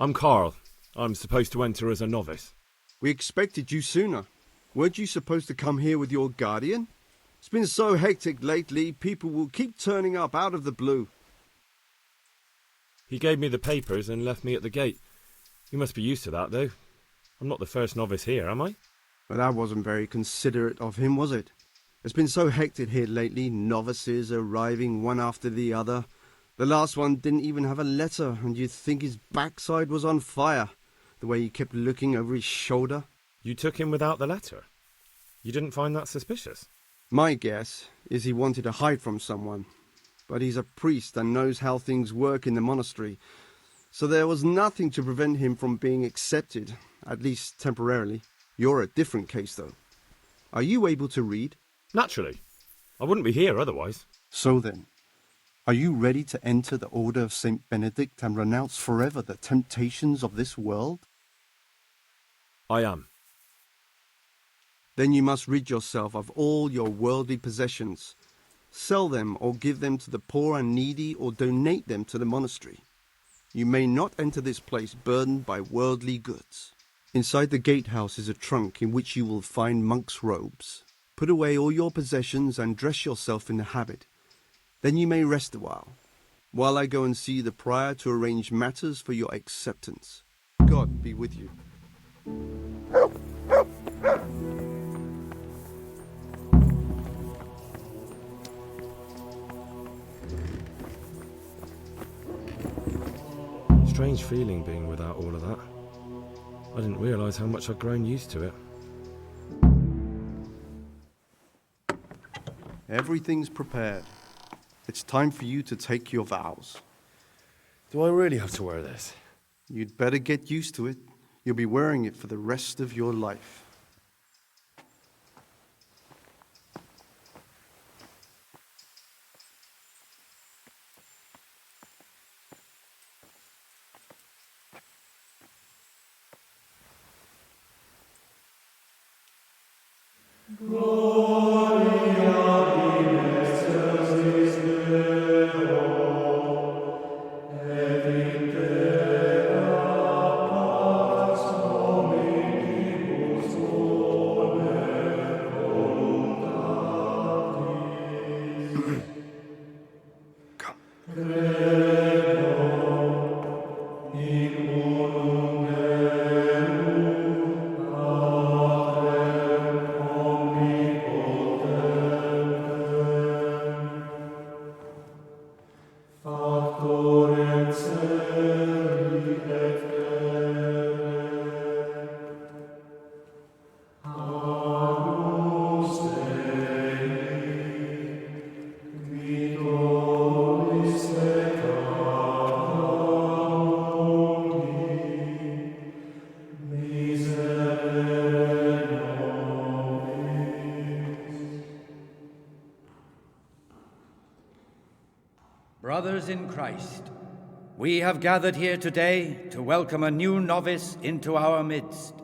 I'm Carl. I'm supposed to enter as a novice. We expected you sooner. Weren't you supposed to come here with your guardian? It's been so hectic lately, people will keep turning up out of the blue. He gave me the papers and left me at the gate. You must be used to that, though. I'm not the first novice here, am I? But that wasn't very considerate of him, was it? It's been so hectic here lately, novices arriving one after the other. The last one didn't even have a letter, and you'd think his backside was on fire, the way he kept looking over his shoulder. You took him without the letter? You didn't find that suspicious? My guess is he wanted to hide from someone, but he's a priest and knows how things work in the monastery, so there was nothing to prevent him from being accepted, at least temporarily. You're a different case, though. Are you able to read? Naturally. I wouldn't be here otherwise. So then, are you ready to enter the Order of St. Benedict and renounce forever the temptations of this world? I am. Then you must rid yourself of all your worldly possessions. Sell them or give them to the poor and needy or donate them to the monastery. You may not enter this place burdened by worldly goods. Inside the gatehouse is a trunk in which you will find monk's robes. Put away all your possessions and dress yourself in the habit. Then you may rest a while I go and see the prior to arrange matters for your acceptance. God be with you. Strange feeling being without all of that. I didn't realise how much I'd grown used to it. Everything's prepared. It's time for you to take your vows. Do I really have to wear this? You'd better get used to it. You'll be wearing it for the rest of your life. Brothers in Christ, we have gathered here today to welcome a new novice into our midst.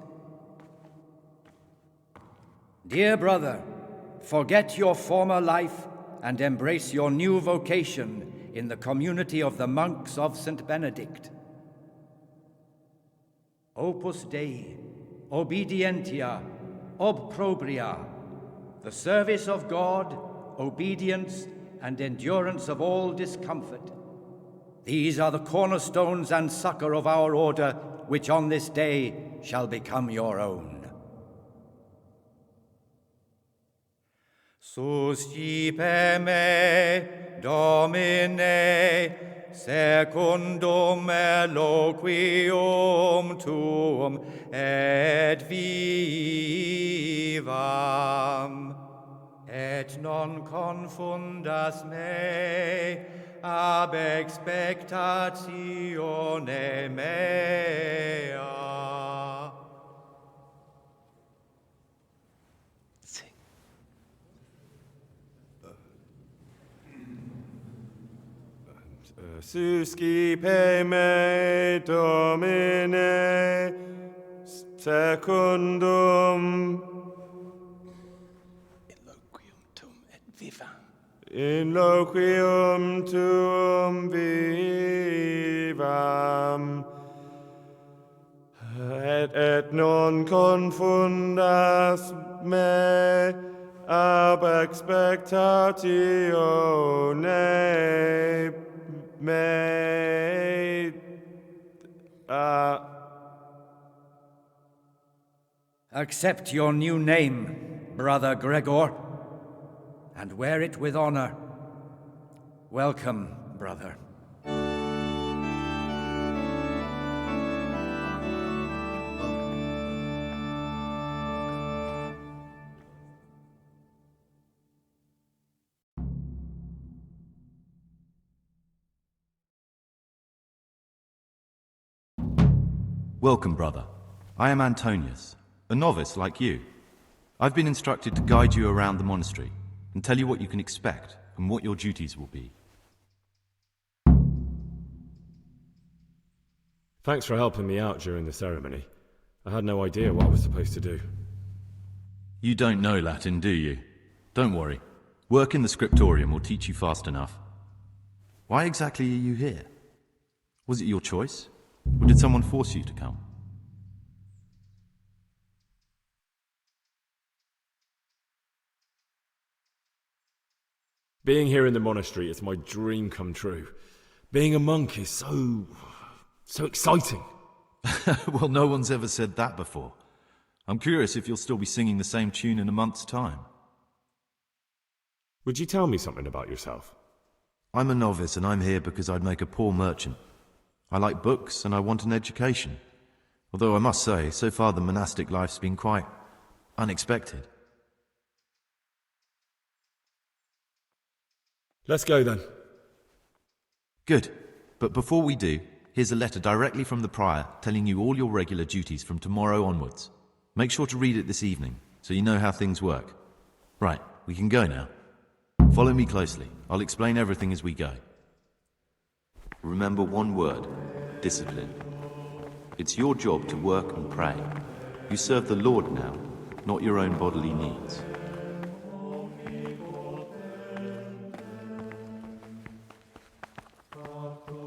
Dear brother, forget your former life and embrace your new vocation in the community of the monks of St. Benedict. Opus Dei, obedientia, obprobria, the service of God, obedience, and endurance of all discomfort. These are the cornerstones and succor of our order, which on this day shall become your own. Suscipe me, Domine, secundum eloquium tuum et vivam. Et non confundas me ab expectatione mea. Sing. Suscipe me, Domine, secundum in loquium tuum vivam, et non confundas me ab expectatione me Accept your new name, Brother Gregor, and wear it with honor. Welcome, brother. Welcome, brother. I am Antonius, a novice like you. I've been instructed to guide you around the monastery and tell you what you can expect and what your duties will be. Thanks for helping me out during the ceremony. I had no idea what I was supposed to do. You don't know Latin, do you? Don't worry. Work in the Scriptorium will teach you fast enough. Why exactly are you here? Was it your choice? Or did someone force you to come? Being here in the monastery is my dream come true. Being a monk is so exciting. Well, no one's ever said that before. I'm curious if you'll still be singing the same tune in a month's time. Would you tell me something about yourself? I'm a novice and I'm here because I'd make a poor merchant. I like books and I want an education. Although I must say, so far the monastic life's been quite unexpected. Let's go then. Good. But before we do, here's a letter directly from the prior telling you all your regular duties from tomorrow onwards. Make sure to read it this evening so you know how things work. Right, we can go now. Follow me closely. I'll explain everything as we go. Remember one word: discipline. It's your job to work and pray. You serve the Lord now, not your own bodily needs.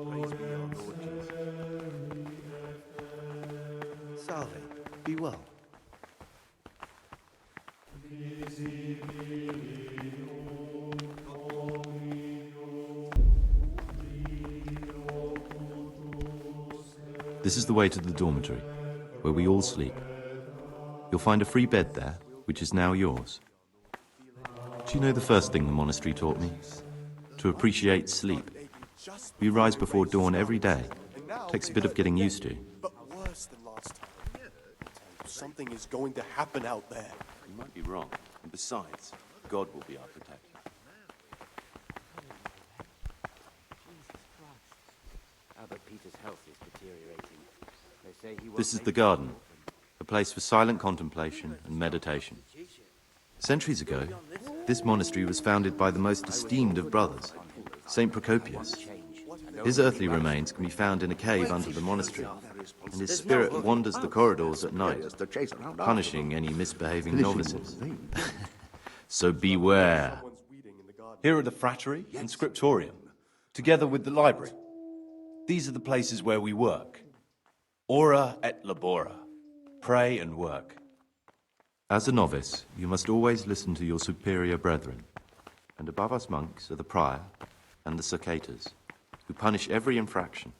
Praise be our Lord Jesus. Salve, be well. This is the way to the dormitory, where we all sleep. You'll find a free bed there, which is now yours. Do you know the first thing the monastery taught me? To appreciate sleep. We rise before dawn every day. Takes a bit of getting used to. But worse than last time. Something is going to happen out there. You might be wrong. And besides, God will be our protector. Albert Peter's health is deteriorating. They say he won't This is make the garden, a place for silent contemplation and meditation. Centuries ago, this monastery was founded by the most esteemed of brothers, Saint Procopius. His earthly remains can be found in a cave under the monastery, and his spirit wanders the corridors at night, punishing any misbehaving novices. So beware. Here are the Fratery and Scriptorium, together with the library. These are the places where we work. Ora et labora. Pray and work. As a novice, you must always listen to your superior brethren. And above us monks are the prior and the cicatas, who punish every infraction.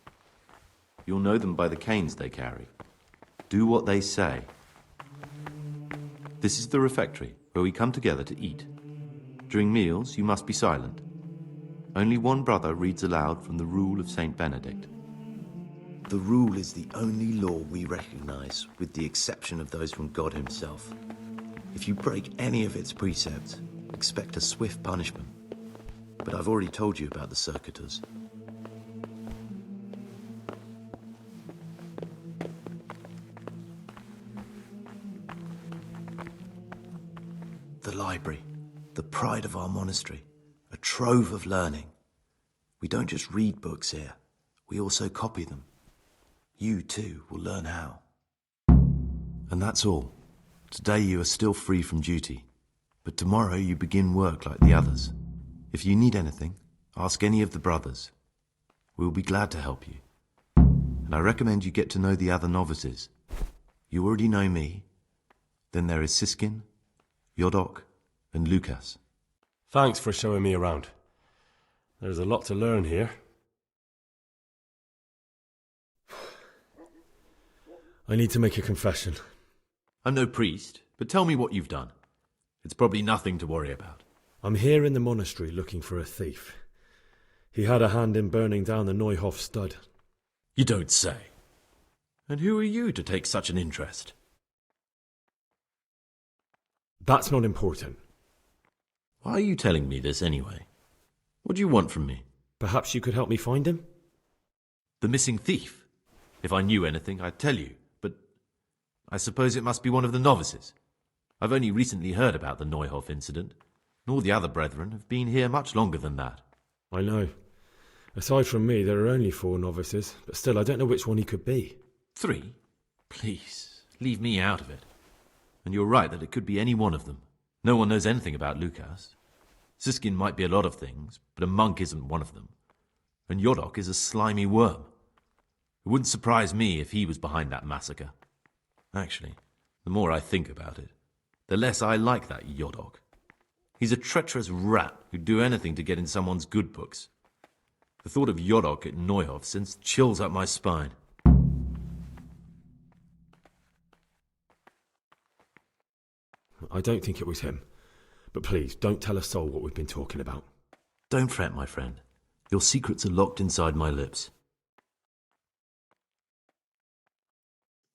You'll know them by the canes they carry. Do what they say. This is the refectory, where we come together to eat. During meals, you must be silent. Only one brother reads aloud from the Rule of Saint Benedict. The rule is the only law we recognize, with the exception of those from God himself. If you break any of its precepts, expect a swift punishment. But I've already told you about the circuitors. The library, the pride of our monastery, a trove of learning. We don't just read books here, we also copy them. You, too, will learn how. And that's all. Today you are still free from duty, but tomorrow you begin work like the others. If you need anything, ask any of the brothers. We will be glad to help you. And I recommend you get to know the other novices. You already know me. Then there is Siskin, Yodok, and Lucas. Thanks for showing me around. There's a lot to learn here. I need to make a confession. I'm no priest, but tell me what you've done. It's probably nothing to worry about. I'm here in the monastery looking for a thief. He had a hand in burning down the Neuhof stud. You don't say. And who are you to take such an interest? That's not important. Why are you telling me this anyway? What do you want from me? Perhaps you could help me find him? The missing thief? If I knew anything, I'd tell you, but I suppose it must be one of the novices. I've only recently heard about the Neuhof incident, nor the other brethren have been here much longer than that. I know. Aside from me, there are only 4 novices, but still I don't know which one he could be. 3? Please, leave me out of it. And you're right that it could be any one of them. No one knows anything about Lucas. Siskin might be a lot of things, but a monk isn't one of them. And Yodok is a slimy worm. It wouldn't surprise me if he was behind that massacre. Actually, the more I think about it, the less I like that Yodok. He's a treacherous rat who'd do anything to get in someone's good books. The thought of Yodok at Neuhof sends chills up my spine. I don't think it was him. But please, don't tell a soul what we've been talking about. Don't fret, my friend. Your secrets are locked inside my lips.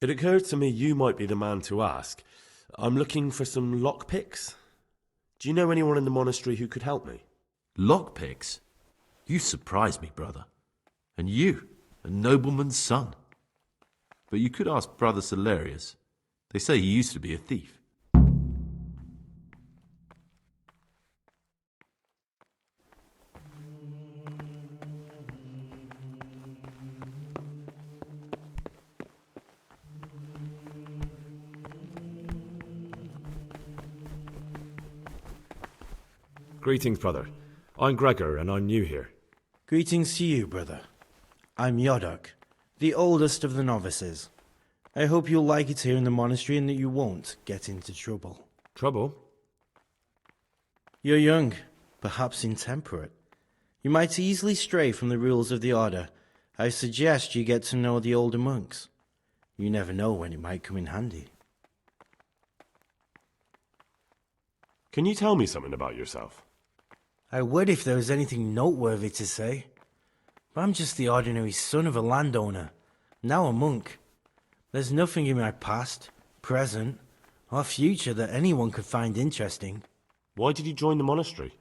It occurred to me you might be the man to ask. I'm looking for some lockpicks. Do you know anyone in the monastery who could help me? Lockpicks? You surprise me, brother. And you, a nobleman's son. But you could ask Brother Celerius. They say he used to be a thief. Greetings, brother. I'm Gregor, and I'm new here. Greetings to you, brother. I'm Yodok, the oldest of the novices. I hope you'll like it here in the monastery and that you won't get into trouble. Trouble? You're young, perhaps intemperate. You might easily stray from the rules of the order. I suggest you get to know the older monks. You never know when it might come in handy. Can you tell me something about yourself? I would if there was anything noteworthy to say. But I'm just the ordinary son of a landowner, now a monk. There's nothing in my past, present, or future that anyone could find interesting. Why did you join the monastery?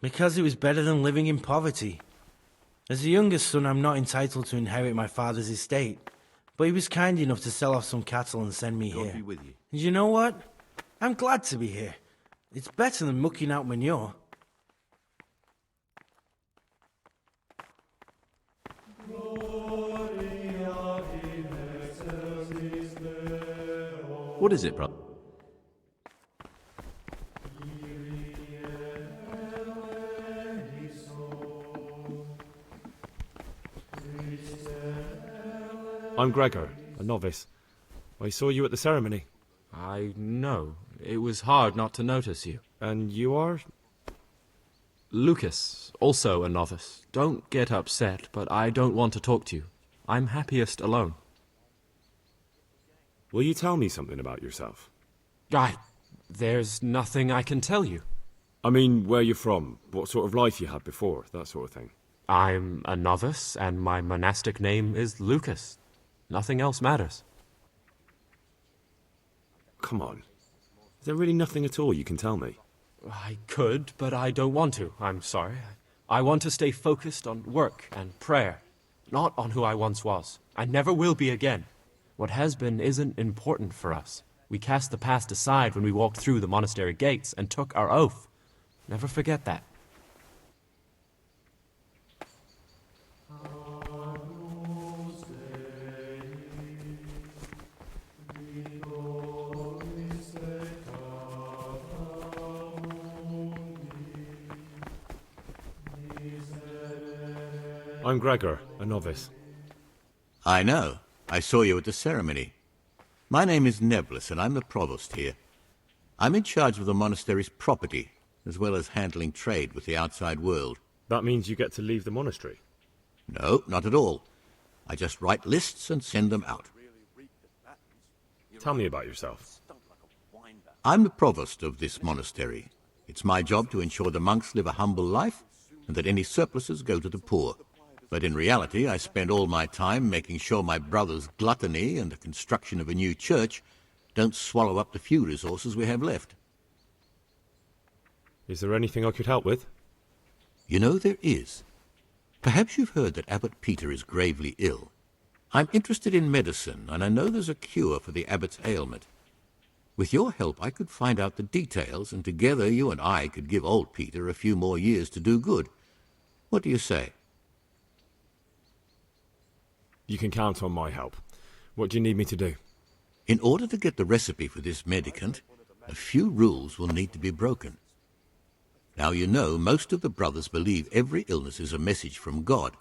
Because it was better than living in poverty. As the youngest son, I'm not entitled to inherit my father's estate, but he was kind enough to sell off some cattle and send me God here. be with you. And you know what? I'm glad to be here. It's better than mucking out manure. What is it, brother? I'm Gregor, a novice. I saw you at the ceremony. I know. It was hard not to notice you. And you are? Lucas, also a novice. Don't get upset, but I don't want to talk to you. I'm happiest alone. Will you tell me something about yourself? There's nothing I can tell you. I mean, where you're from, what sort of life you had before, that sort of thing. I'm a novice, and my monastic name is Lucas. Nothing else matters. Come on. Is there really nothing at all you can tell me? I could, but I don't want to. I'm sorry. I want to stay focused on work and prayer, not on who I once was. I never will be again. What has been isn't important for us. We cast the past aside when we walked through the monastery gates and took our oath. Never forget that. I'm Gregor, a novice. I know. I saw you at the ceremony. My name is Nebulus, and I'm the provost here. I'm in charge of the monastery's property, as well as handling trade with the outside world. That means you get to leave the monastery? No, not at all. I just write lists and send them out. Tell me about yourself. I'm the provost of this monastery. It's my job to ensure the monks live a humble life and that any surpluses go to the poor. But in reality, I spend all my time making sure my brother's gluttony and the construction of a new church don't swallow up the few resources we have left. Is there anything I could help with? You know, there is. Perhaps you've heard that Abbot Peter is gravely ill. I'm interested in medicine, and I know there's a cure for the abbot's ailment. With your help, I could find out the details, and together you and I could give old Peter a few more years to do good. What do you say? You can count on my help. What do you need me to do? In order to get the recipe for this medicament, a few rules will need to be broken. Now, you know, most of the brothers believe every illness is a message from God,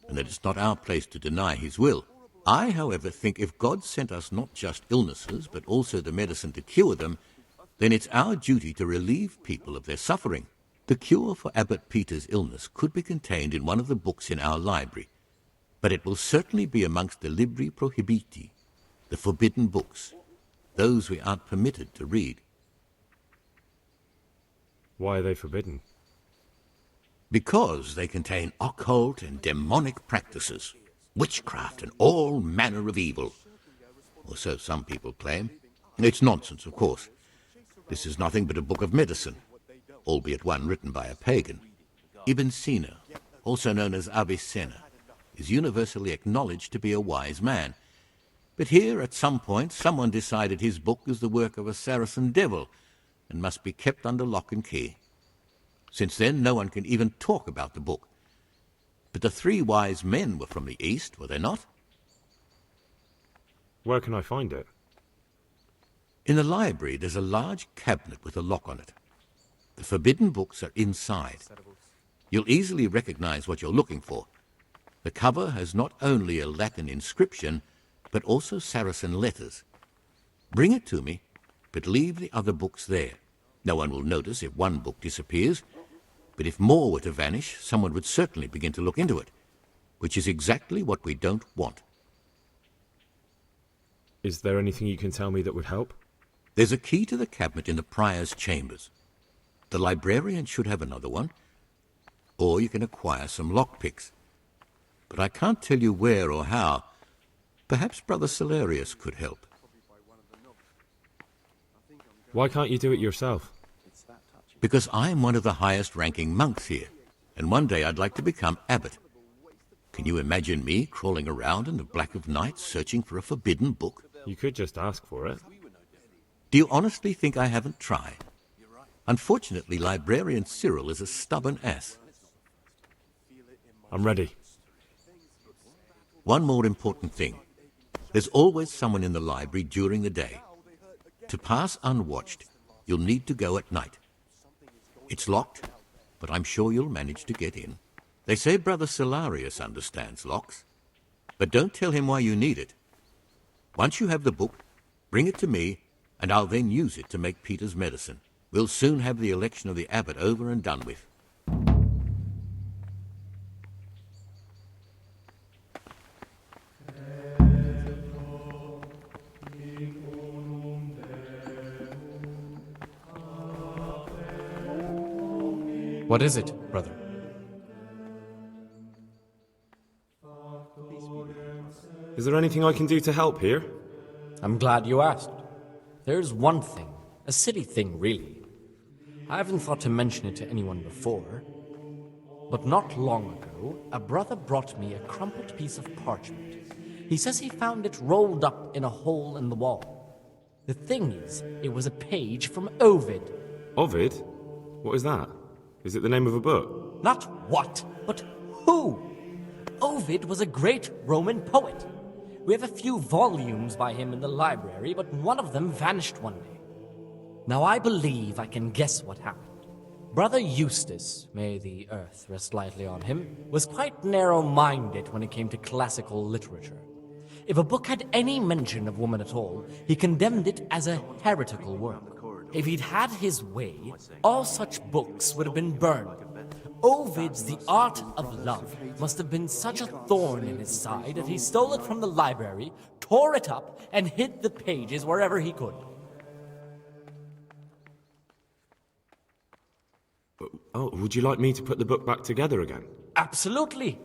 and that it's not our place to deny his will. I, however, think if God sent us not just illnesses, but also the medicine to cure them, then it's our duty to relieve people of their suffering. The cure for Abbot Peter's illness could be contained in one of the books in our library, but it will certainly be amongst the Libri Prohibiti, the forbidden books, those we aren't permitted to read. Why are they forbidden? Because they contain occult and demonic practices, witchcraft and all manner of evil. Or so some people claim. It's nonsense, of course. This is nothing but a book of medicine, albeit one written by a pagan. Ibn Sina, also known as Avicenna, is universally acknowledged to be a wise man. But here, at some point, someone decided his book is the work of a Saracen devil and must be kept under lock and key. Since then, no one can even talk about the book. But the three wise men were from the East, were they not? Where can I find it? In the library, there's a large cabinet with a lock on it. The forbidden books are inside. You'll easily recognize what you're looking for. The cover has not only a Latin inscription, but also Saracen letters. Bring it to me, but leave the other books there. No one will notice if one book disappears, but if more were to vanish, someone would certainly begin to look into it, which is exactly what we don't want. Is there anything you can tell me that would help? There's a key to the cabinet in the prior's chambers. The librarian should have another one, or you can acquire some lockpicks. But I can't tell you where or how. Perhaps Brother Celerius could help. Why can't you do it yourself? Because I'm one of the highest-ranking monks here, and one day I'd like to become abbot. Can you imagine me crawling around in the black of night searching for a forbidden book? You could just ask for it. Do you honestly think I haven't tried? Unfortunately, Librarian Cyril is a stubborn ass. I'm ready. One more important thing. There's always someone in the library during the day. To pass unwatched, you'll need to go at night. It's locked, but I'm sure you'll manage to get in. They say Brother Celerius understands locks, but don't tell him why you need it. Once you have the book, bring it to me, and I'll then use it to make Peter's medicine. We'll soon have the election of the abbot over and done with. What is it, brother? Is there anything I can do to help here? I'm glad you asked. There's one thing, a silly thing really. I haven't thought to mention it to anyone before, but not long ago, a brother brought me a crumpled piece of parchment. He says he found it rolled up in a hole in the wall. The thing is, it was a page from Ovid. Ovid? What is that? Is it the name of a book? Not what, but who? Ovid was a great Roman poet. We have a few volumes by him in the library, but one of them vanished one day. Now I believe I can guess what happened. Brother Eustace, may the earth rest lightly on him, was quite narrow-minded when it came to classical literature. if a book had any mention of woman at all, he condemned it as a heretical work. If he'd had his way, all such books would have been burned. Ovid's The Art of Love must have been such a thorn in his side that he stole it from the library, tore it up, and hid the pages wherever he could. Oh, would you like me to put the book back together again? Absolutely.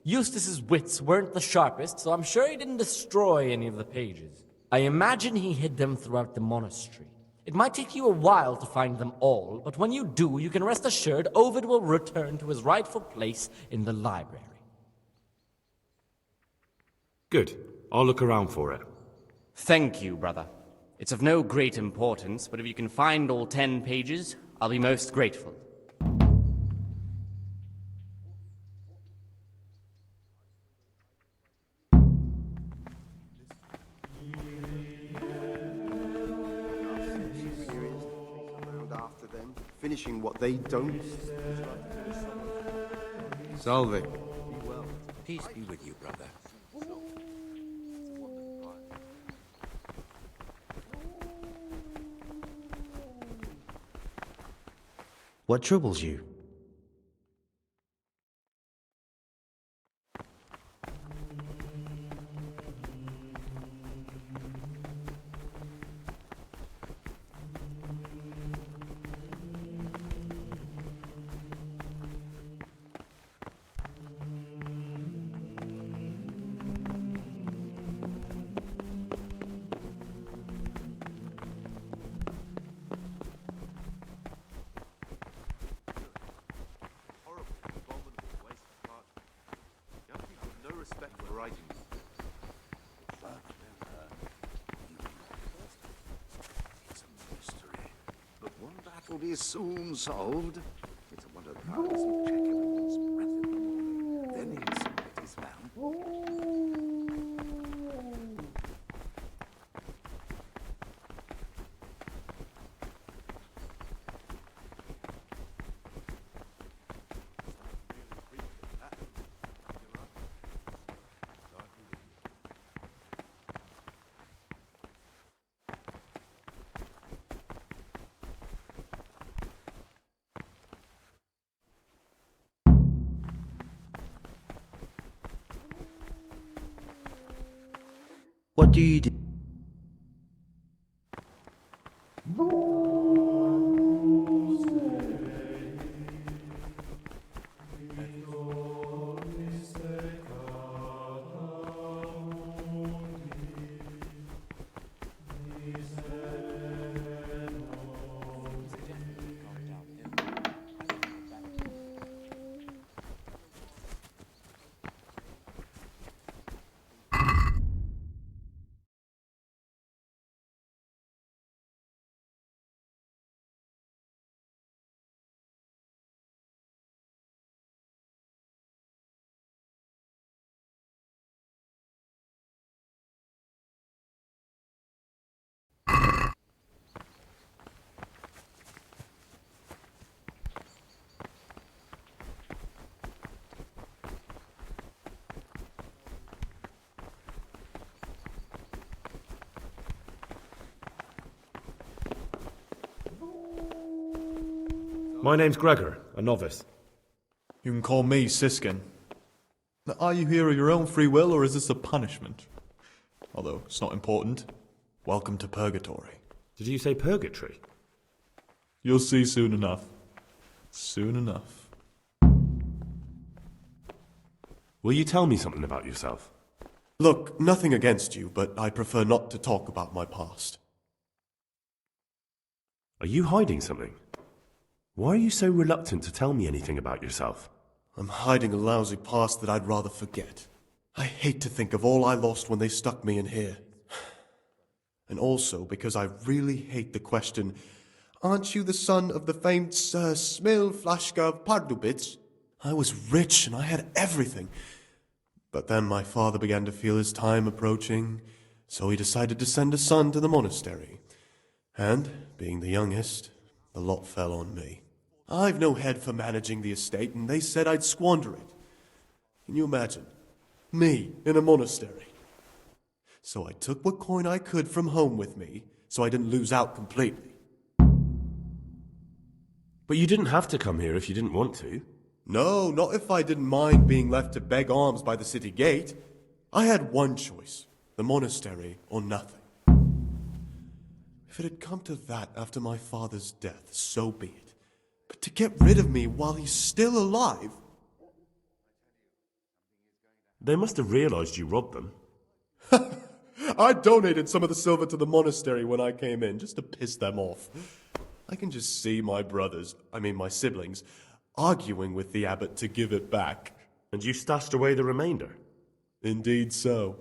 Eustace's wits weren't the sharpest, so I'm sure he didn't destroy any of the pages. I imagine he hid them throughout the monastery. It might take you a while to find them all, but when you do, you can rest assured Ovid will return to his rightful place in the library. Good. I'll look around for it. Thank you, brother. It's of no great importance, but if you can find all 10 pages, I'll be most grateful. After them, finishing what they don't. Salve. Peace be with you, brother. What troubles you? Will be soon solved. It's a wonder that I doesn't check everyone's breath in the morning. Then he'll see what is found. What do you do? My name's Gregor, a novice. You can call me Siskin. Now, are you here of your own free will, or is this a punishment? Although it's not important. Welcome to Purgatory. Did you say purgatory? You'll see soon enough. Soon enough. Will you tell me something about yourself? Look, nothing against you, but I prefer not to talk about my past. Are you hiding something? Why are you so reluctant to tell me anything about yourself? I'm hiding a lousy past that I'd rather forget. I hate to think of all I lost when they stuck me in here. And also because I really hate the question, aren't you the son of the famed Sir Smil Flashka of Pardubitz? I was rich and I had everything. But then my father began to feel his time approaching, so he decided to send a son to the monastery. And, being the youngest, the lot fell on me. I've no head for managing the estate, and they said I'd squander it. Can you imagine? Me, in a monastery. So I took what coin I could from home with me, so I didn't lose out completely. But you didn't have to come here if you didn't want to. No, not if I didn't mind being left to beg alms by the city gate. I had one choice, the monastery or nothing. If it had come to that after my father's death, so be it. But to get rid of me while he's still alive... They must have realized you robbed them. I donated some of the silver to the monastery when I came in, just to piss them off. I can just see my my siblings, arguing with the abbot to give it back. And you stashed away the remainder? Indeed so.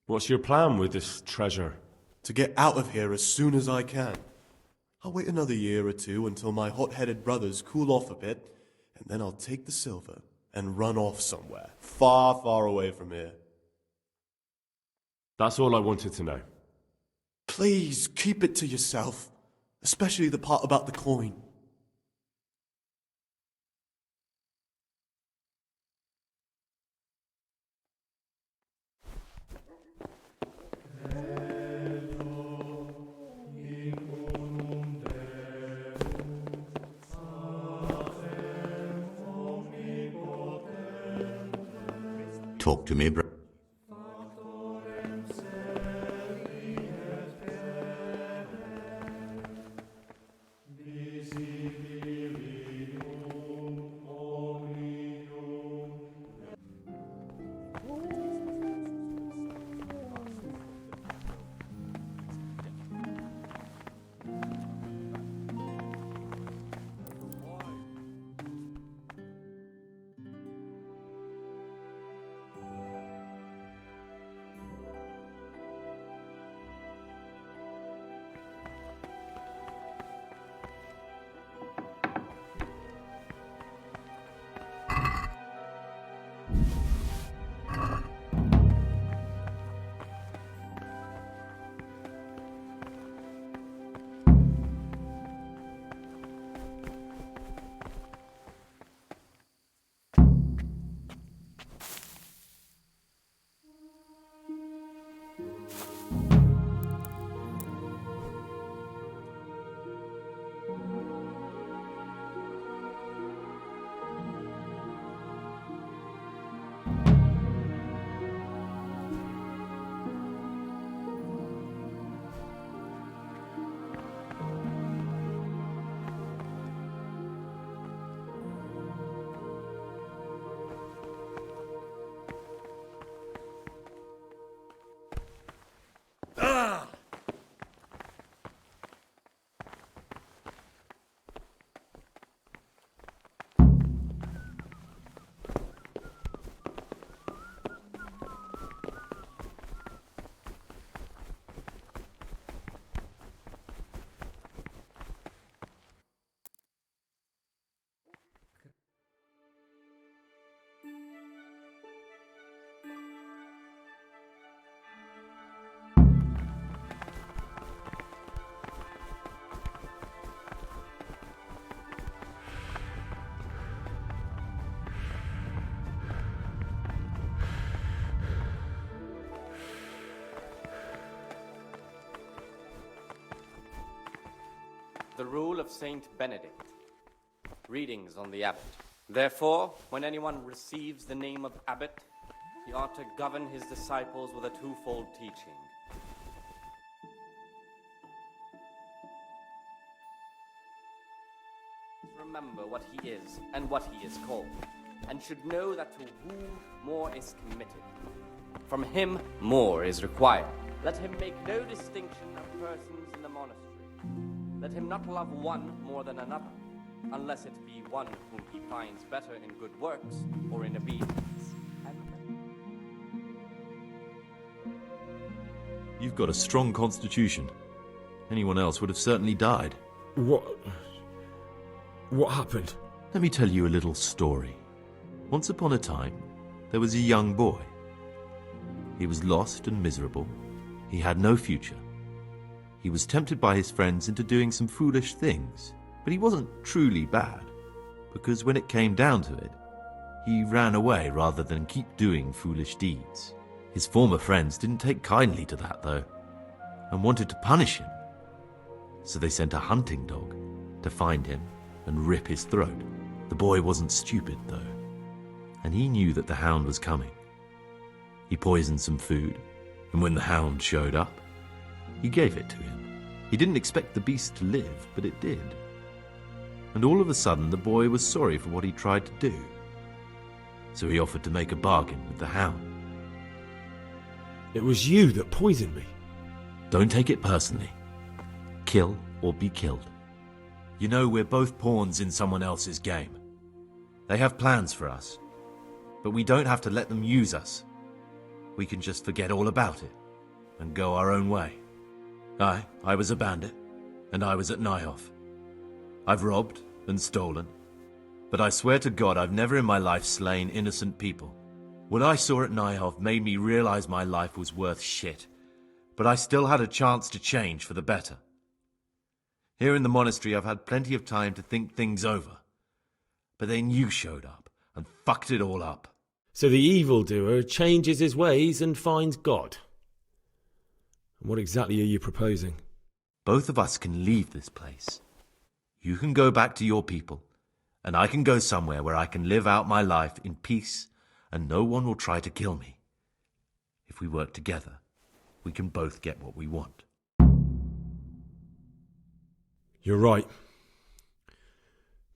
What's your plan with this treasure? To get out of here as soon as I can. I'll wait another year or two until my hot-headed brothers cool off a bit, and then I'll take the silver and run off somewhere, far, far away from here. That's all I wanted to know. Please, keep it to yourself, especially the part about the coin. Talk to me, brother. The rule of Saint Benedict. Readings on the abbot. Therefore, when anyone receives the name of abbot, he ought to govern his disciples with a twofold teaching. Remember what he is and what he is called, and should know that to whom more is committed, from him more is required. Let him make no distinction of persons in the monastery. Let him not love one more than another, unless it be one whom he finds better in good works or in obedience. You've got a strong constitution. Anyone else would have certainly died. What happened? Let me tell you a little story. Once upon a time, there was a young boy. He was lost and miserable. He had no future. He was tempted by his friends into doing some foolish things, but he wasn't truly bad, because when it came down to it, He ran away rather than keep doing foolish deeds. His former friends didn't take kindly to that, though, and wanted to punish him. So they sent a hunting dog to find him and rip his throat. The boy wasn't stupid, though, and he knew that the hound was coming. He poisoned some food, and when the hound showed up, he gave it to him. He didn't expect the beast to live, but it did. And all of a sudden, the boy was sorry for what he tried to do. So he offered to make a bargain with the hound. It was you that poisoned me. Don't take it personally. Kill or be killed. You know, we're both pawns in someone else's game. They have plans for us, but we don't have to let them use us. We can just forget all about it and go our own way. I was a bandit, and I was at Nyhoff. I've robbed and stolen, but I swear to God I've never in my life slain innocent people. What I saw at Nyhoff made me realize my life was worth shit, but I still had a chance to change for the better. Here in the monastery I've had plenty of time to think things over, but then you showed up and fucked it all up. So the evildoer changes his ways and finds God. And what exactly are you proposing? Both of us can leave this place. You can go back to your people, and I can go somewhere where I can live out my life in peace and no one will try to kill me. If we work together, we can both get what we want. You're right.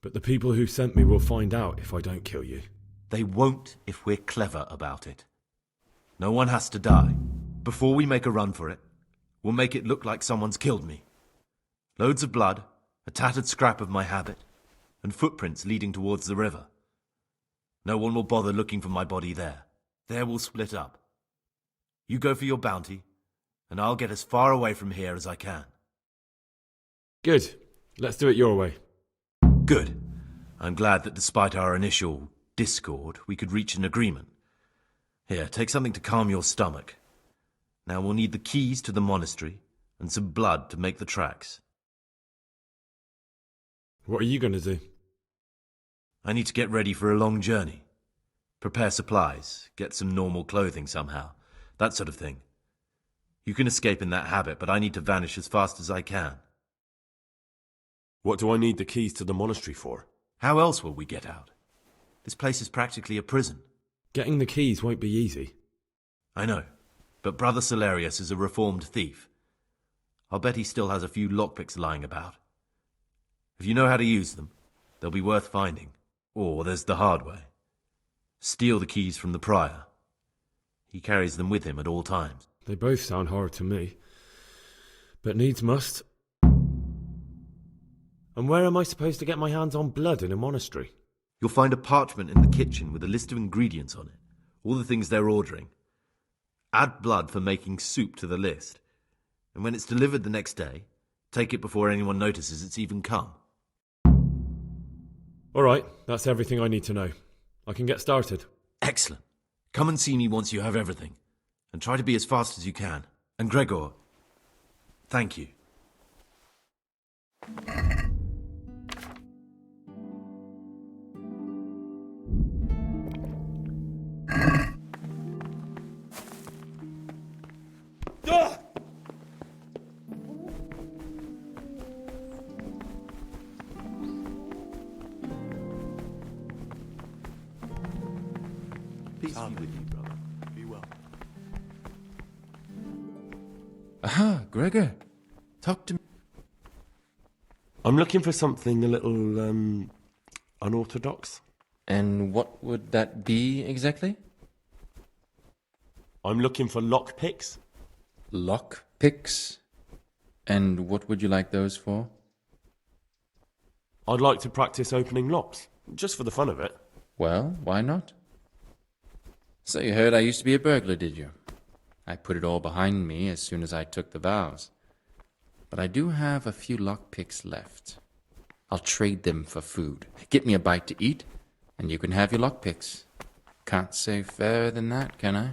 But the people who sent me will find out if I don't kill you. They won't if we're clever about it. No one has to die. Before we make a run for it, we'll make it look like someone's killed me. Loads of blood, a tattered scrap of my habit, and footprints leading towards the river. No one will bother looking for my body there. There we'll split up. You go for your bounty, and I'll get as far away from here as I can. Good. Let's do it your way. Good. I'm glad that despite our initial discord, we could reach an agreement. Here, take something to calm your stomach. Now we'll need the keys to the monastery and some blood to make the tracks. What are you going to do? I need to get ready for a long journey. Prepare supplies, get some normal clothing somehow, that sort of thing. You can escape in that habit, but I need to vanish as fast as I can. What do I need the keys to the monastery for? How else will we get out? This place is practically a prison. Getting the keys won't be easy. I know, but Brother Solarius is a reformed thief. I'll bet he still has a few lockpicks lying about. If you know how to use them, they'll be worth finding. Or there's the hard way. Steal the keys from the prior. He carries them with him at all times. They both sound hard to me. But needs must. And where am I supposed to get my hands on blood in a monastery? You'll find a parchment in the kitchen with a list of ingredients on it. All the things they're ordering. Add blood for making soup to the list. And when it's delivered the next day, take it before anyone notices it's even come. All right, that's everything I need to know. I can get started. Excellent. Come and see me once you have everything. And try to be as fast as you can. And Gregor, thank you. Peace be with you, brother. Be well. Aha, Gregor. Talk to me. I'm looking for something a little, unorthodox. And what would that be exactly? I'm looking for lockpicks. Lockpicks? And what would you like those for? I'd like to practice opening locks, just for the fun of it. Well, why not? So you heard I used to be a burglar, did you? I put it all behind me as soon as I took the vows. But I do have a few lockpicks left. I'll trade them for food. Get me a bite to eat, and you can have your lockpicks. Can't say fairer than that, can I?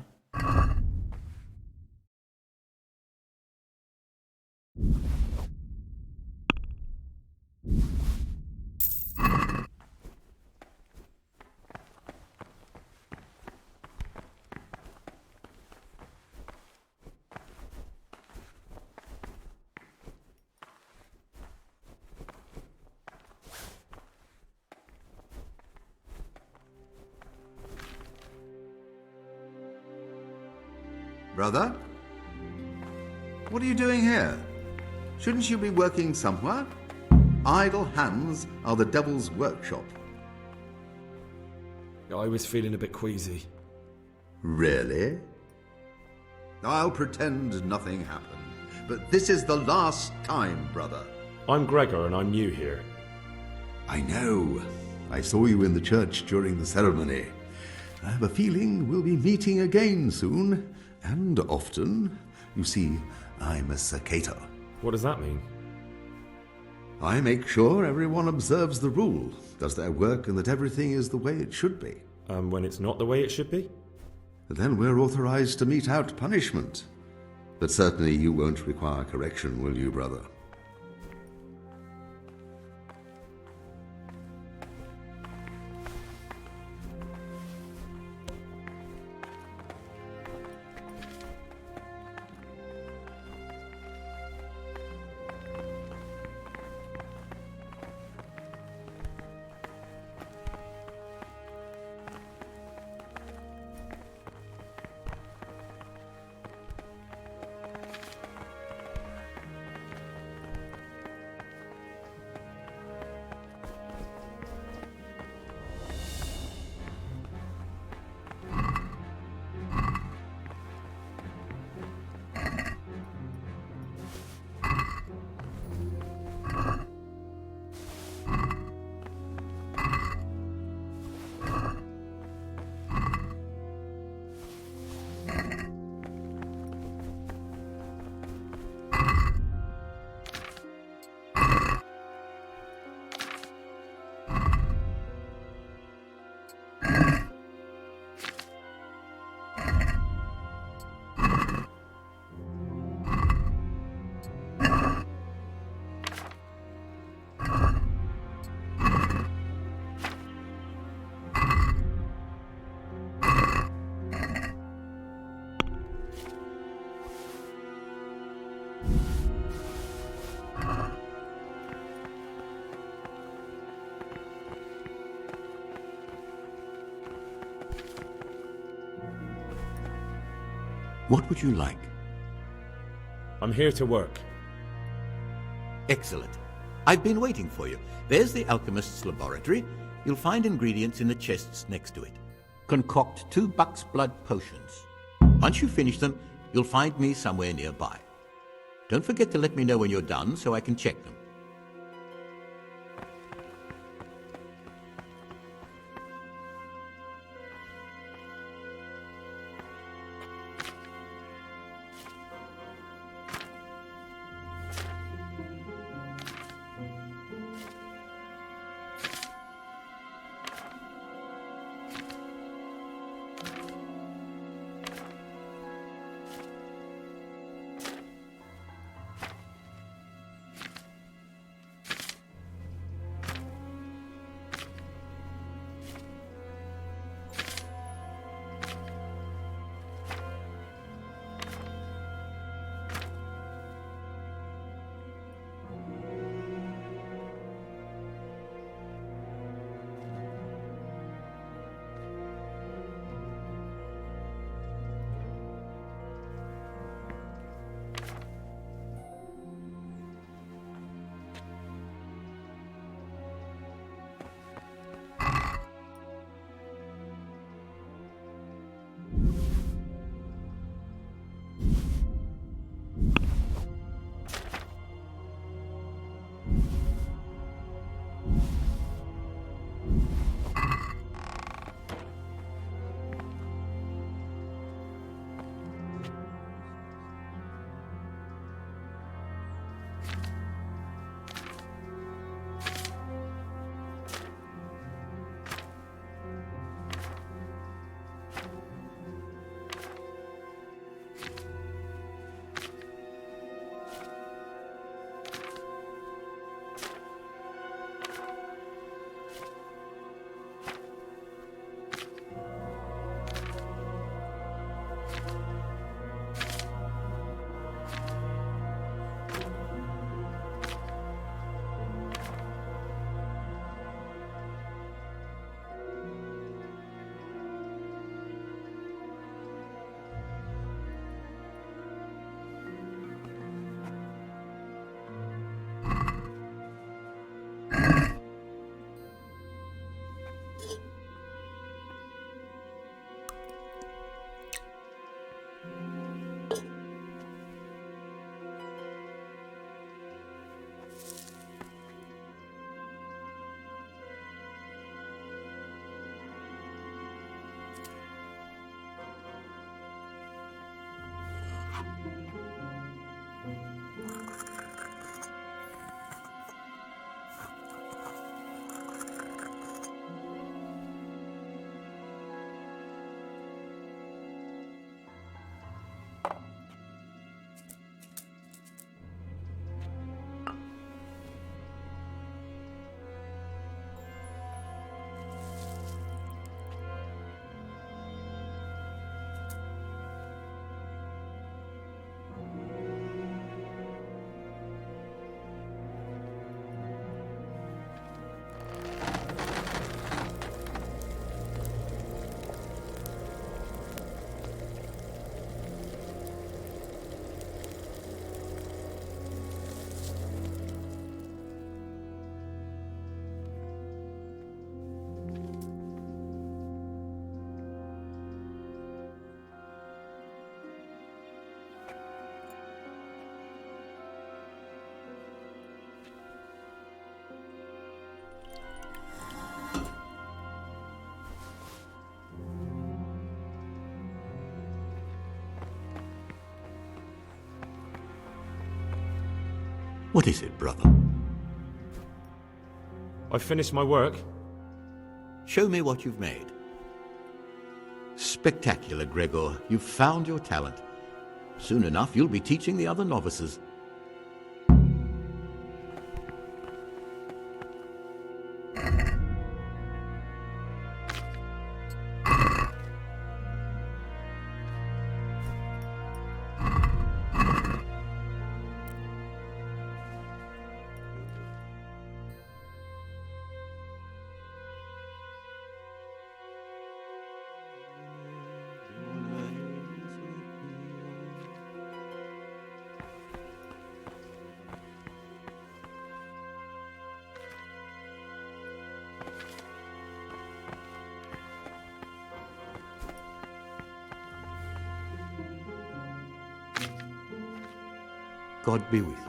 Brother? What are you doing here? Shouldn't you be working somewhere? Idle hands are the devil's workshop. I was feeling a bit queasy. Really? I'll pretend nothing happened. But this is the last time, brother. I'm Gregor and I'm new here. I know. I saw you in the church during the ceremony. I have a feeling we'll be meeting again soon, and often. You see, I'm a circator. What does that mean? I make sure everyone observes the rule, does their work, and that everything is the way it should be. When it's not the way it should be? Then we're authorized to mete out punishment. But certainly you won't require correction, will you, brother? What would you like? I'm here to work. Excellent. I've been waiting for you. There's the alchemist's laboratory. You'll find ingredients in the chests next to it. Concoct 2 buck's blood potions. Once you finish them, you'll find me somewhere nearby. Don't forget to let me know when you're done so I can check them. What is it, brother? I've finished my work. Show me what you've made. Spectacular, Gregor. You've found your talent. Soon enough, you'll be teaching the other novices. God be with you.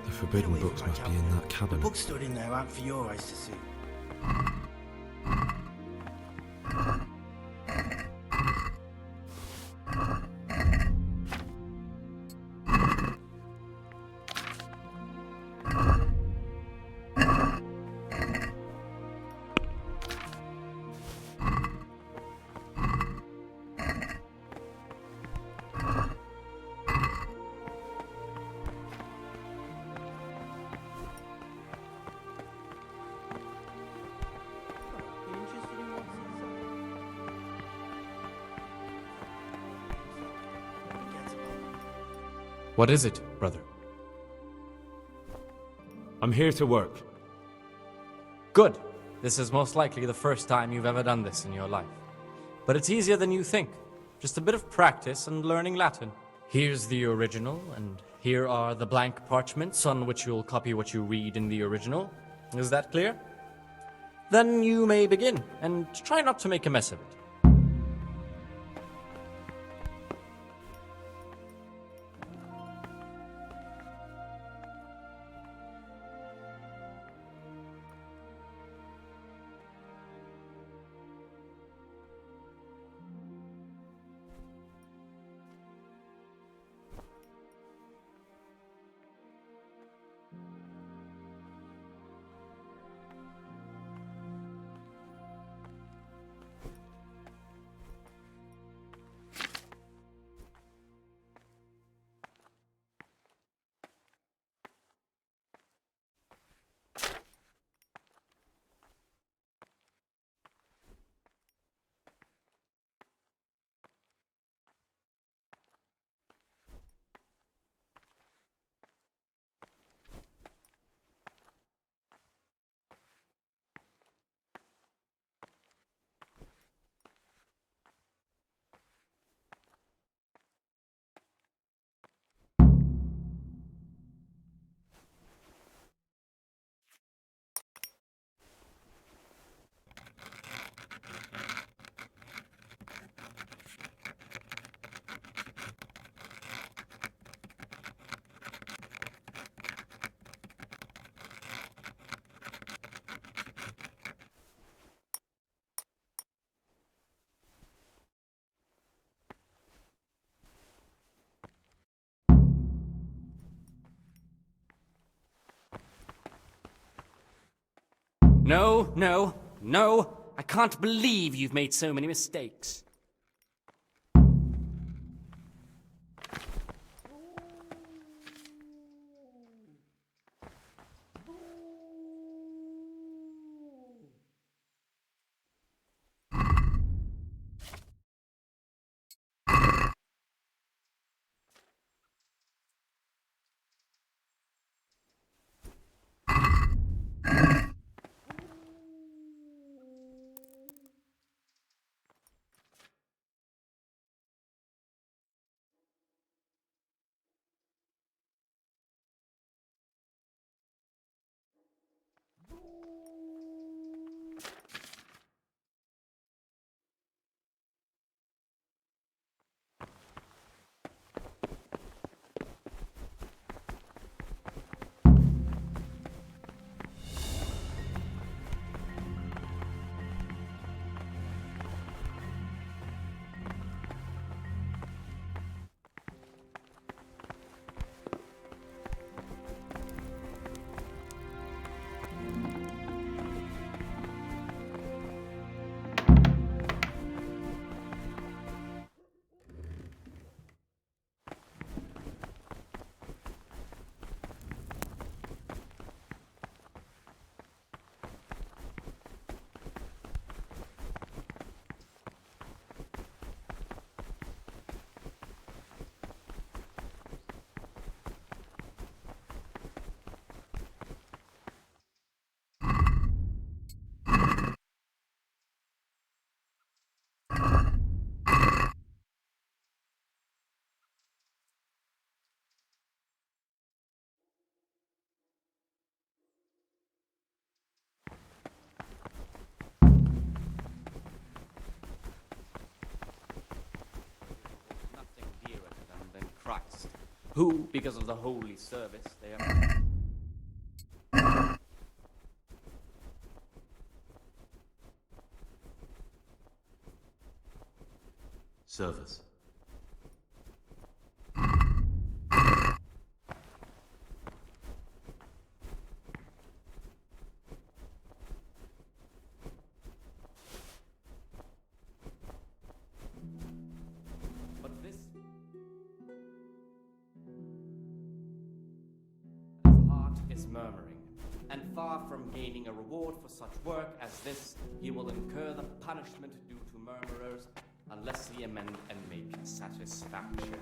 The forbidden books must be in that cabinet. Books stood in there out for your eyes to see. What is it, brother? I'm here to work. Good. This is most likely the first time you've ever done this in your life. But it's easier than you think. Just a bit of practice and learning Latin. Here's the original, and here are the blank parchments on which you'll copy what you read in the original. Is that clear? Then you may begin, and try not to make a mess of it. No, no, no. I can't believe you've made so many mistakes. Nothing dearer to them than Christ, who, because of the holy service, they are... Service. But this... His heart is murmuring, and far from gaining a reward for such work as this, he will incur the punishment due to murmurers, unless he amend and make satisfaction.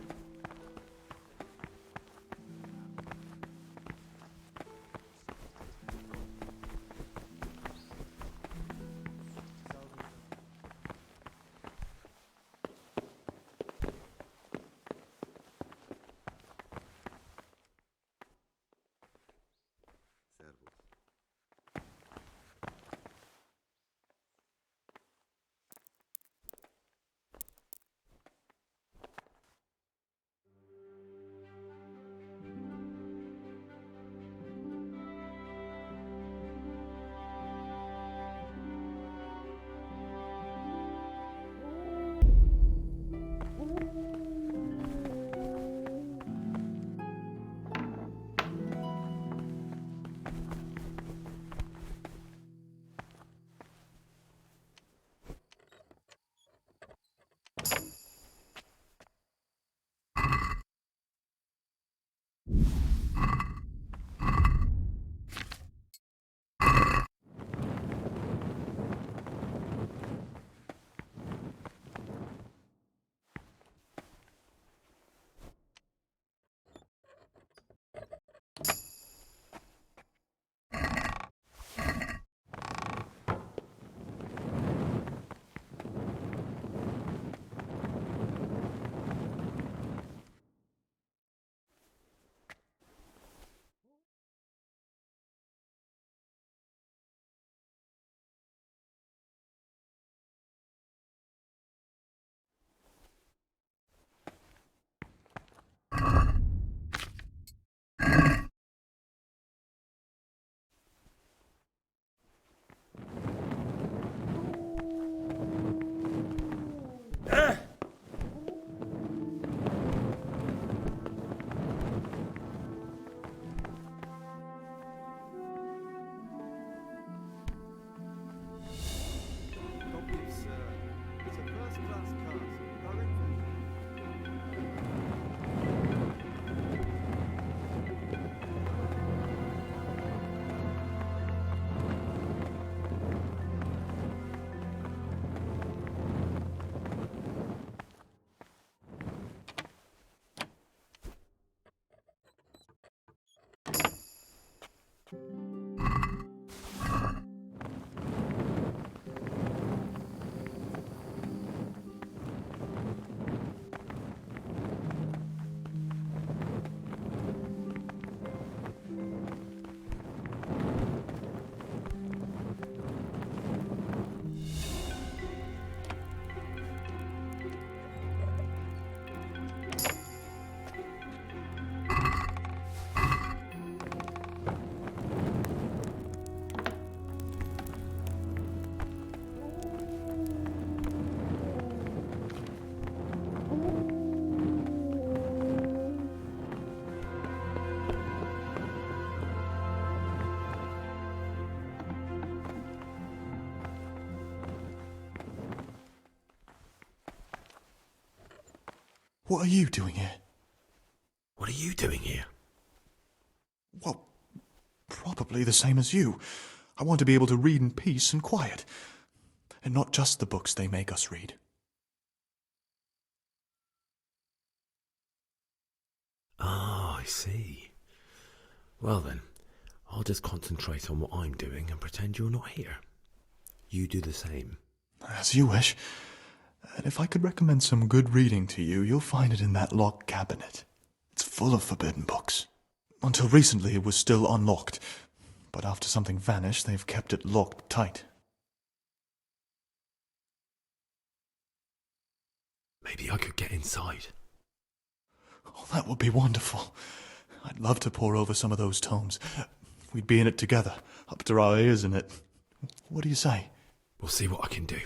What are you doing here? What are you doing here? Well, probably the same as you. I want to be able to read in peace and quiet. And not just the books they make us read. Ah, I see. Well then, I'll just concentrate on what I'm doing and pretend you're not here. You do the same. As you wish. And if I could recommend some good reading to you, you'll find it in that locked cabinet. It's full of forbidden books. Until recently it was still unlocked, but after something vanished, they've kept it locked tight. Maybe I could get inside. Oh, that would be wonderful. I'd love to pore over some of those tomes. We'd be in it together, up to our ears in it. What do you say? We'll see what I can do.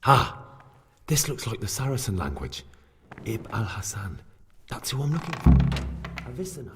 Ah, this looks like the Saracen language. Ibn al-Hassan. That's who I'm looking for. Avicenna.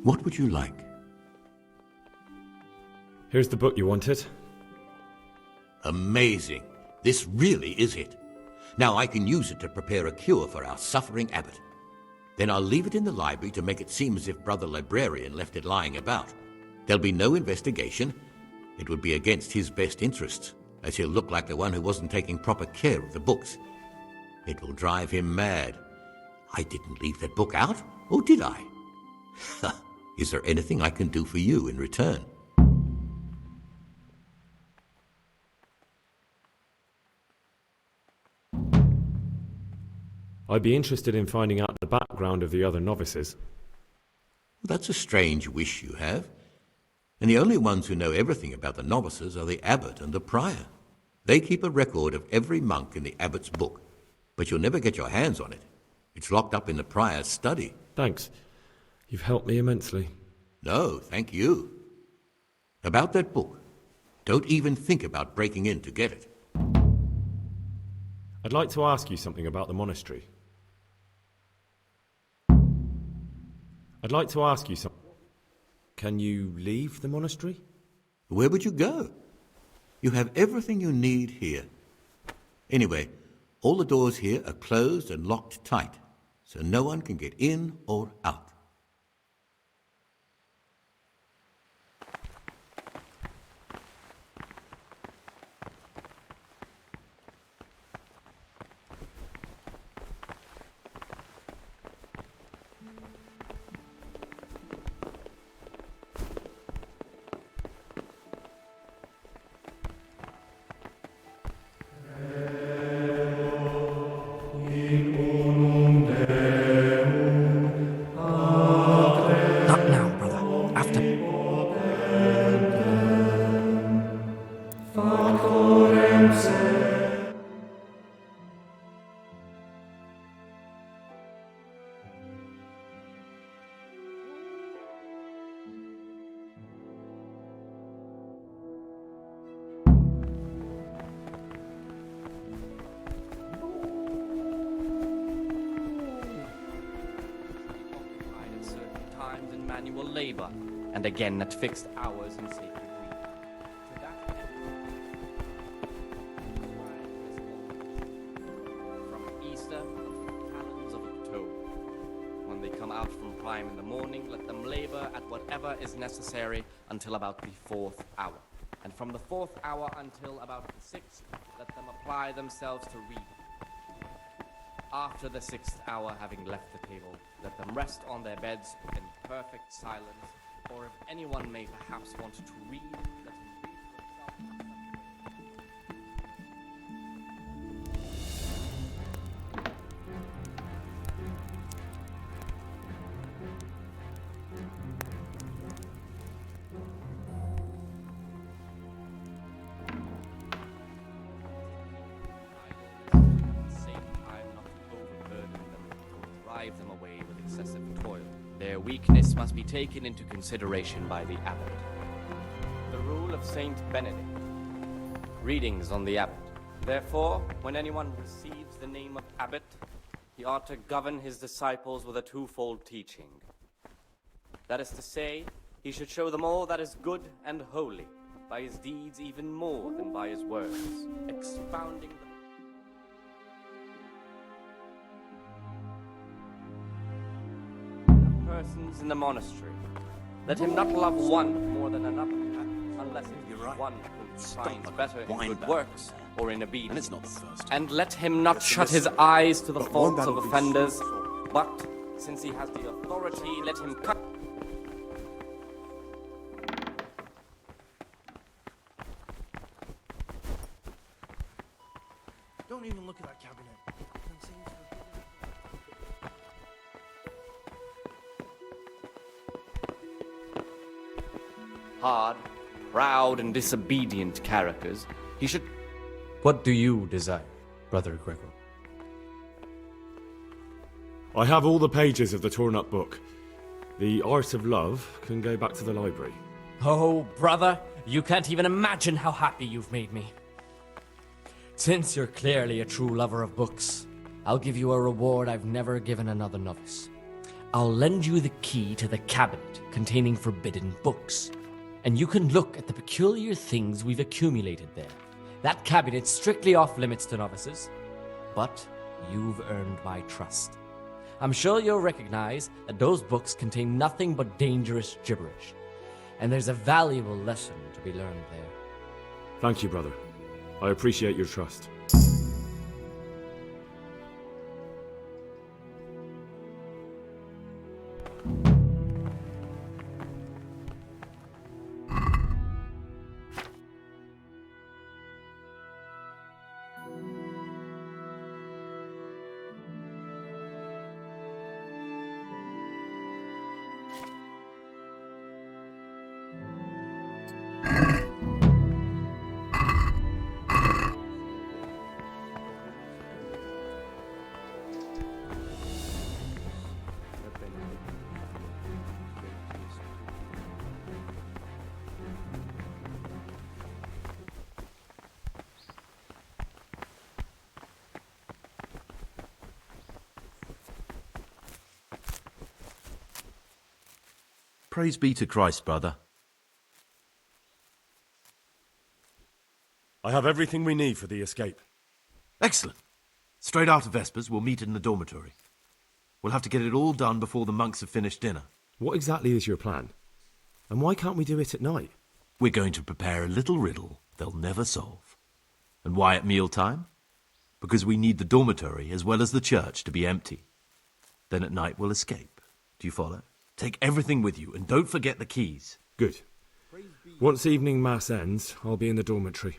What would you like? Here's the book you wanted. Amazing. This really is it. Now I can use it to prepare a cure for our suffering abbot. Then I'll leave it in the library to make it seem as if Brother Librarian left it lying about. There'll be no investigation. It would be against his best interests, as he'll look like the one who wasn't taking proper care of the books. It will drive him mad. I didn't leave that book out, or did I? Is there anything I can do for you in return? I'd be interested in finding out the background of the other novices. That's a strange wish you have. And the only ones who know everything about the novices are the abbot and the prior. They keep a record of every monk in the abbot's book, but you'll never get your hands on it. It's locked up in the prior's study. Thanks. You've helped me immensely. No, thank you. About that book, don't even think about breaking in to get it. I'd like to ask you something about the monastery. I'd like to ask you something. Can you leave the monastery? Where would you go? You have everything you need here. Anyway, all the doors here are closed and locked tight, so no one can get in or out. Manual labor, and again at fixed hours in sacred reading. To that end, from Easter until the calends of October. When they come out from prime in the morning, let them labor at whatever is necessary until about the 4th hour. And from the 4th hour until about the 6th, let them apply themselves to reading. After the 6th hour, having left the table, let them rest on their beds in perfect silence, or if anyone may perhaps want to read, let him read for himself. Them away with excessive toil. Their weakness must be taken into consideration by the abbot. The rule of Saint Benedict. Readings on the abbot. Therefore, when anyone receives the name of abbot, he ought to govern his disciples with a twofold teaching. That is to say, he should show them all that is good and holy, by his deeds even more than by his words, expounding the persons in the monastery. Let him not love one more than another, unless it be one whom he finds better in good works or in obedience. And let him not shut his eyes to the faults of offenders, but, since he has the authority, let him cut. Don't even look at that cabinet. Hard, proud, and disobedient characters, he should... What do you desire, Brother Gregor? I have all the pages of the torn-up book. The Art of Love can go back to the library. Oh, brother, you can't even imagine how happy you've made me. Since you're clearly a true lover of books, I'll give you a reward I've never given another novice. I'll lend you the key to the cabinet containing forbidden books, and you can look at the peculiar things we've accumulated there. That cabinet's strictly off limits to novices, but you've earned my trust. I'm sure you'll recognize that those books contain nothing but dangerous gibberish, and there's a valuable lesson to be learned there. Thank you, brother. I appreciate your trust. Praise be to Christ, brother. I have everything we need for the escape. Excellent. Straight after Vespers, we'll meet in the dormitory. We'll have to get it all done before the monks have finished dinner. What exactly is your plan? And why can't we do it at night? We're going to prepare a little riddle they'll never solve. And why at mealtime? Because we need the dormitory as well as the church to be empty. Then at night we'll escape. Do you follow? Take everything with you and don't forget the keys. Good. Once evening mass ends, I'll be in the dormitory.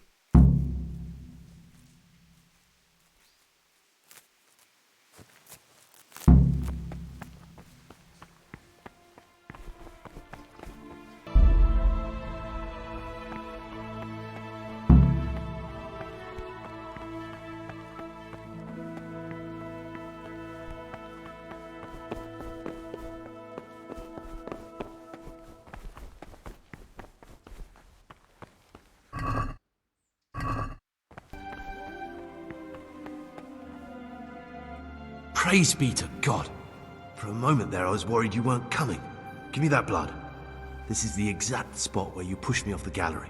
Praise be to God. For a moment there I was worried you weren't coming. Give me that blood. This is the exact spot where you pushed me off the gallery.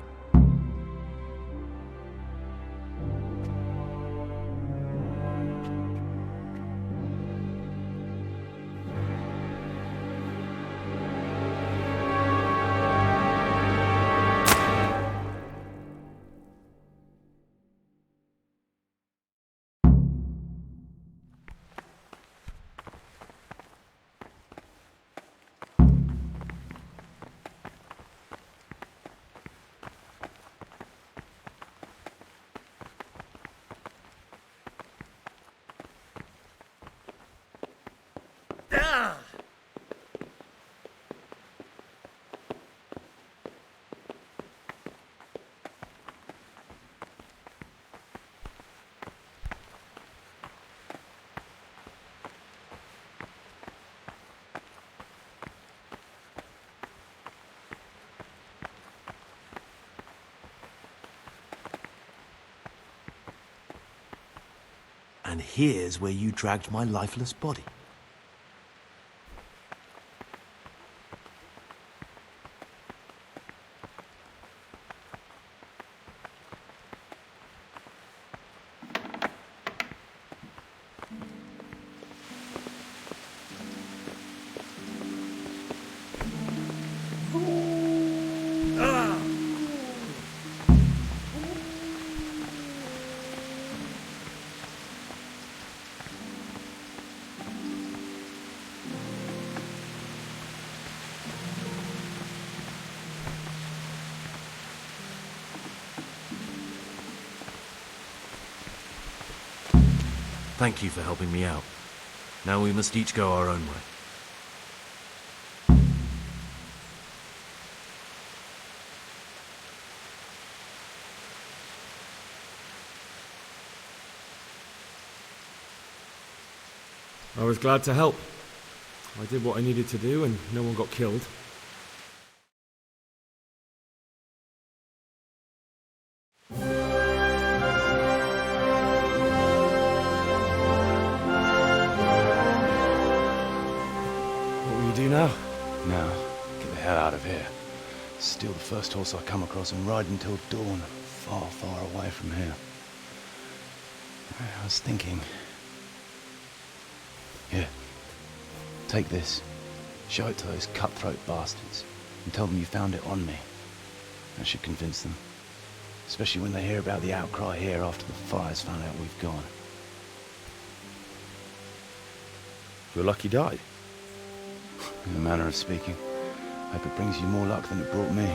And here's where you dragged my lifeless body. Thank you for helping me out. Now we must each go our own way. I was glad to help. I did what I needed to do and no one got killed. What will you do now? Now, get the hell out of here. Steal the first horse I come across and ride until dawn, far, far away from here. I was thinking... Here, take this. Show it to those cutthroat bastards and tell them you found it on me. That should convince them. Especially when they hear about the outcry here after the fires found out we've gone. Your lucky die? In a manner of speaking. Hope it brings you more luck than it brought me.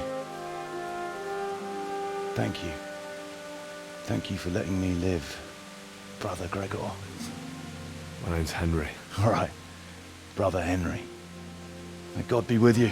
Thank you. Thank you for letting me live, Brother Gregor. My name's Henry. All right, Brother Henry. May God be with you.